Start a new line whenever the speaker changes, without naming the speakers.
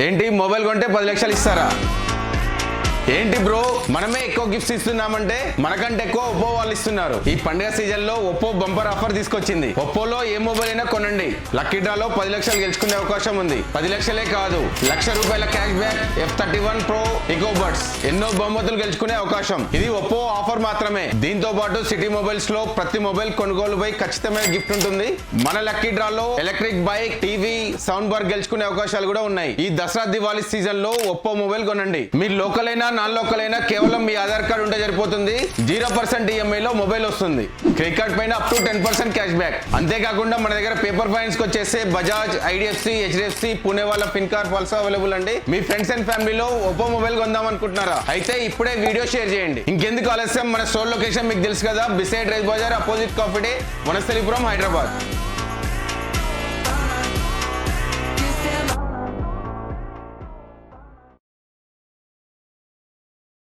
ఏంటి మొబైల్ కొంటే 10 లక్షలు ఇస్తారా? ఏంటి బ్రో మనమే ఎక్కువ గిఫ్ట్స్ ఇస్తున్నామంటే మనకంటే ఎక్కువ ఒప్పో వాళ్ళు ఇస్తున్నారు. ఈ పండుగ సీజన్ లో ఒప్పో బంపర్ ఆఫర్ తీసుకొచ్చింది. ఒప్పోలో ఏ మొబైల్ అయినా కొనండి, లక్కీ డ్రాలో 10 లక్షలు గెలుచుకునే అవకాశం ఉంది. 10 లక్షలే కాదు, ₹1,00,000 క్యాష్ బ్యాక్, F31 Pro ఇకో బడ్స్, ఎన్నో బహుమతులు గెలుచుకునే అవకాశం. ఇది ఒప్పో ఆఫర్ మాత్రమే. దీంతో పాటు సిటీ మొబైల్స్ లో ప్రతి మొబైల్ కొనుగోలుపై ఖచ్చితమైన గిఫ్ట్ ఉంటుంది. మన లక్కీ డ్రాలో electric bike, TV, sound bar గెలుచుకునే అవకాశాలు కూడా ఉన్నాయి. ఈ దసరా దివాళీ సీజన్ లో ఒప్పో మొబైల్ కొనండి. మీరు లోకల్ అయినా నాన్ లోకల్ అయినా కేవలం మీ ఆధార్ కార్డు ఉంటే సరిపోతుంది. 0% ఈఎంఐ లో మొబైల్ వస్తుంది. క్రెడిట్ కార్డ్ పైన అప్ టు 10% క్యాష్ బ్యాక్. అంతేకాకుండా మన దగ్గర పేపర్ ఫైనాన్స్ కి వచ్చేసి బజాజ్, ఐడిఎఫ్సి, హెచ్డిఎఫ్సి, పుణే వాళ్ళ ఫిన్కార్ ఆల్సో అవైలబుల్ అండి. మీ ఫ్రెండ్స్ అండ్ ఫ్యామిలీలో ఒప్పో మొబైల్ కొందాం అనుకుంటున్నారా? అయితే ఇప్పుడే వీడియో షేర్ చేయండి. ఇంకెందుకు ఆలస్యం, మన స్టోర్ లొకేషన్ మీకు తెలుసు కదా, beside rice bazaar, opposite coffee day, Vanasthalipuram, Hyderabad.